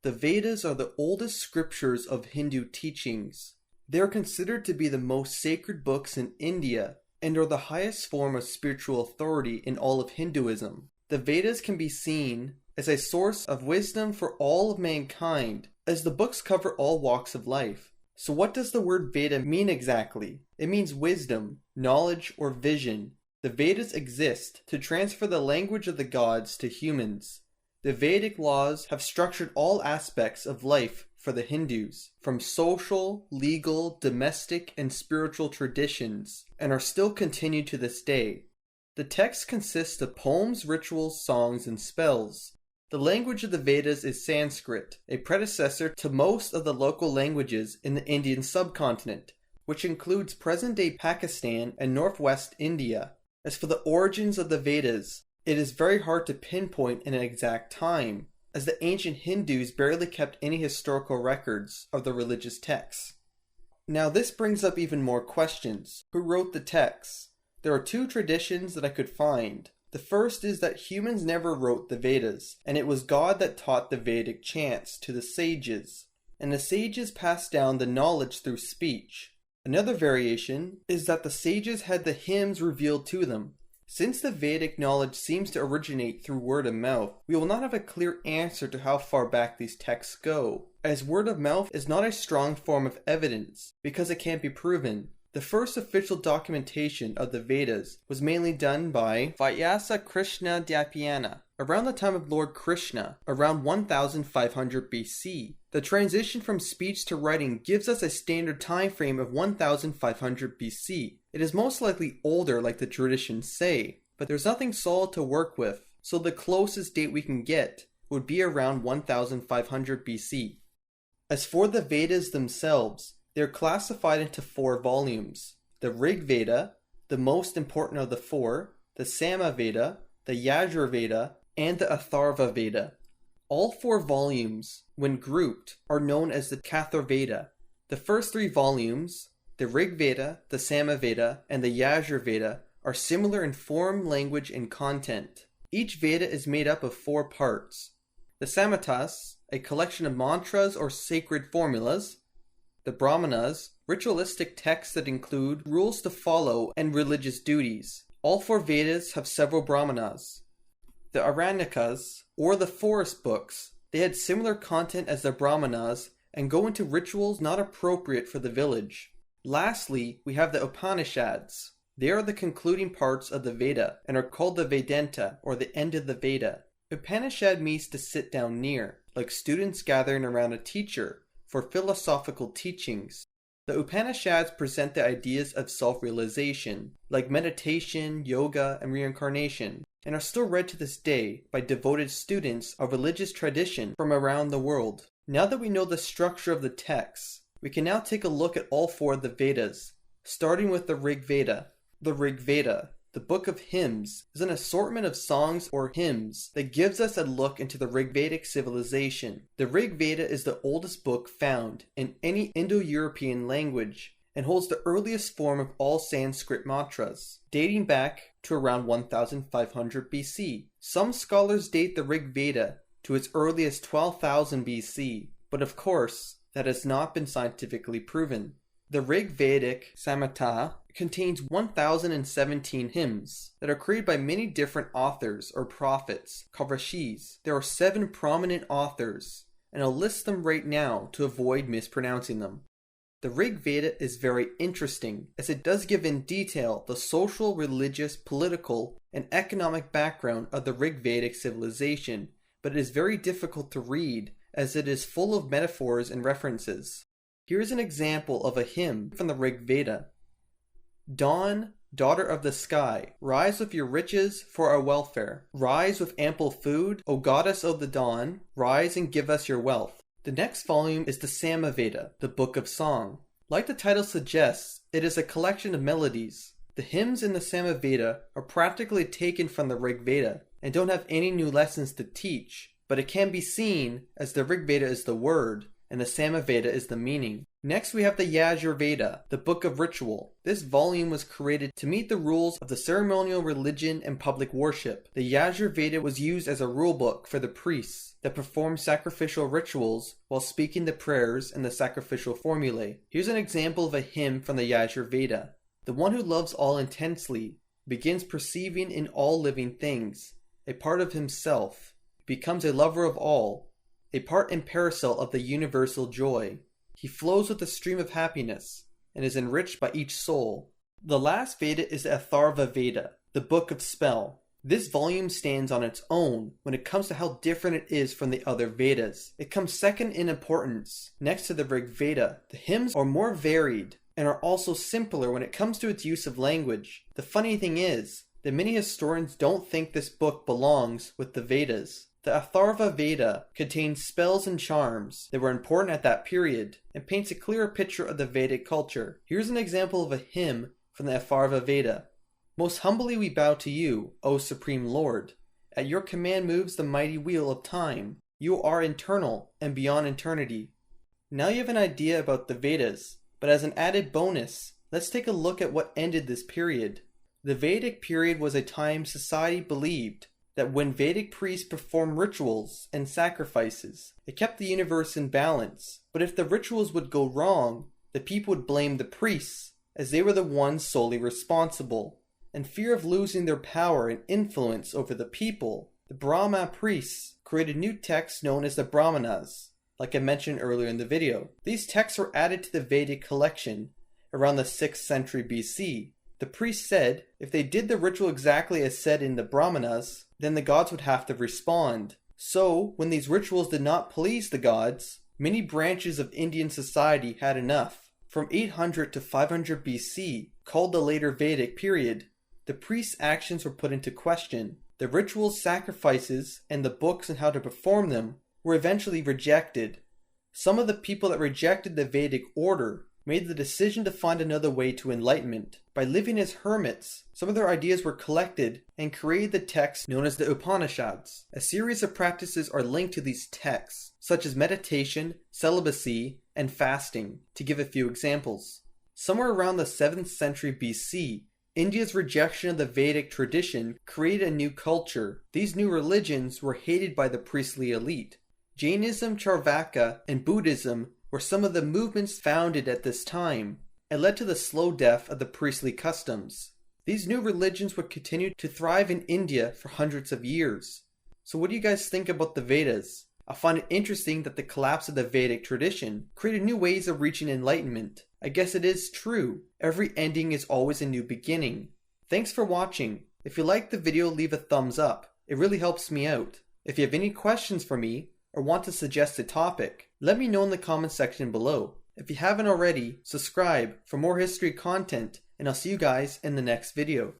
The Vedas are the oldest scriptures of Hindu teachings. They are considered to be the most sacred books in India and are the highest form of spiritual authority in all of Hinduism. The Vedas can be seen as a source of wisdom for all of mankind, as the books cover all walks of life. So what does the word Veda mean exactly? It means wisdom, knowledge, or vision. The Vedas exist to transfer the language of the gods to humans. The Vedic laws have structured all aspects of life for the Hindus, from social, legal, domestic, and spiritual traditions, and are still continued to this day. The text consists of poems, rituals, songs, and spells. The language of the Vedas is Sanskrit, a predecessor to most of the local languages in the Indian subcontinent, which includes present-day Pakistan and northwest India. As for the origins of the Vedas, it is very hard to pinpoint an exact time, as the ancient Hindus barely kept any historical records of the religious texts. Now this brings up even more questions. Who wrote the texts? There are two traditions that I could find. The first is that humans never wrote the Vedas, and it was God that taught the Vedic chants to the sages, and the sages passed down the knowledge through speech. Another variation is that the sages had the hymns revealed to them. Since the Vedic knowledge seems to originate through word of mouth, we will not have a clear answer to how far back these texts go, as word of mouth is not a strong form of evidence, because it can't be proven. The first official documentation of the Vedas was mainly done by Vyasa Krishna Dhyapayana, around the time of Lord Krishna, around 1500 BC. The transition from speech to writing gives us a standard time frame of 1500 BC. It is most likely older like the traditions say, but there's nothing solid to work with, so the closest date we can get would be around 1500 BC. As for the Vedas themselves, they are classified into 4 volumes: the Rig Veda, the most important of the 4, the Sama Veda, the Yajur Veda, and the Atharva Veda. All 4 volumes, when grouped, are known as the Katha Veda. The first 3 volumes, the Rig Veda, the Sama Veda, and the Yajur Veda, are similar in form, language, and content. Each Veda is made up of 4 parts: the Samhitas, a collection of mantras or sacred formulas; the Brahmanas, ritualistic texts that include rules to follow and religious duties. All 4 Vedas have several Brahmanas. The Aranyakas, or the forest books, they had similar content as the Brahmanas and go into rituals not appropriate for the village. Lastly, we have the Upanishads. They are the concluding parts of the Veda and are called the Vedanta, or the end of the Veda. Upanishad means to sit down near, like students gathering around a teacher for philosophical teachings. The Upanishads present the ideas of self-realization, like meditation, yoga, and reincarnation, and are still read to this day by devoted students of religious tradition from around the world. Now that we know the structure of the texts, we can now take a look at all 4 of the Vedas, starting with the Rig Veda. The Rig Veda, the book of hymns, is an assortment of songs or hymns that gives us a look into the Rigvedic civilization. The Rig Veda is the oldest book found in any Indo-European language and holds the earliest form of all Sanskrit mantras, dating back to around 1500 BC. Some scholars date the Rig Veda to as early as 12,000 BC, but of course, that has not been scientifically proven. The Rig Vedic Samhita contains 1017 hymns that are created by many different authors or prophets, called rishis. There are 7 prominent authors, and I'll list them right now to avoid mispronouncing them. The Rig Veda is very interesting, as it does give in detail the social, religious, political, and economic background of the Rig Vedic civilization, but it is very difficult to read, as it is full of metaphors and references. Here is an example of a hymn from the Rig Veda. Dawn, daughter of the sky, rise with your riches for our welfare. Rise with ample food, O goddess of the dawn, rise and give us your wealth. The next volume is the Sama Veda, the Book of Song. Like the title suggests, it is a collection of melodies. The hymns in the Sama Veda are practically taken from the Rig Veda and don't have any new lessons to teach, but it can be seen as the Rig Veda is the word and the Sama Veda is the meaning. Next we have the Yajur Veda, the Book of Ritual. This volume was created to meet the rules of the ceremonial religion and public worship. The Yajur Veda was used as a rulebook for the priests that performed sacrificial rituals while speaking the prayers and the sacrificial formulae. Here's an example of a hymn from the Yajur Veda. The one who loves all intensely begins perceiving in all living things a part of himself, becomes a lover of all, a part and parcel of the universal joy. He flows with the stream of happiness and is enriched by each soul. The last Veda is the Atharva Veda, the Book of Spell. This volume stands on its own when it comes to how different it is from the other Vedas. It comes second in importance, next to the Rig Veda. The hymns are more varied and are also simpler when it comes to its use of language. The funny thing is that many historians don't think this book belongs with the Vedas. The Atharva Veda contains spells and charms that were important at that period and paints a clearer picture of the Vedic culture. Here's an example of a hymn from the Atharva Veda. Most humbly we bow to you, O Supreme Lord. At your command moves the mighty wheel of time. You are eternal and beyond eternity. Now you have an idea about the Vedas, but as an added bonus, let's take a look at what ended this period. The Vedic period was a time society believed that when Vedic priests performed rituals and sacrifices, it kept the universe in balance. But if the rituals would go wrong, the people would blame the priests, as they were the ones solely responsible. In fear of losing their power and influence over the people, the Brahma priests created new texts known as the Brahmanas, like I mentioned earlier in the video. These texts were added to the Vedic collection around the 6th century BC. The priests said if they did the ritual exactly as said in the Brahmanas, then the gods would have to respond. So, when these rituals did not please the gods, many branches of Indian society had enough. From 800 to 500 BC, called the later Vedic period, the priests' actions were put into question. The rituals, sacrifices, and the books on how to perform them were eventually rejected. Some of the people that rejected the Vedic order made the decision to find another way to enlightenment. By living as hermits, some of their ideas were collected and created the texts known as the Upanishads. A series of practices are linked to these texts, such as meditation, celibacy, and fasting, to give a few examples. Somewhere around the 7th century BC, India's rejection of the Vedic tradition created a new culture. These new religions were hated by the priestly elite. Jainism, Charvaka, and Buddhism were some of the movements founded at this time. It led to the slow death of the priestly customs. These new religions would continue to thrive in India for hundreds of years. So what do you guys think about the Vedas? I find it interesting that the collapse of the Vedic tradition created new ways of reaching enlightenment. I guess it is true. Every ending is always a new beginning. Thanks for watching. If you liked the video, leave a thumbs up. It really helps me out. If you have any questions for me or want to suggest a topic, let me know in the comment section below. If you haven't already, subscribe for more history content, and I'll see you guys in the next video.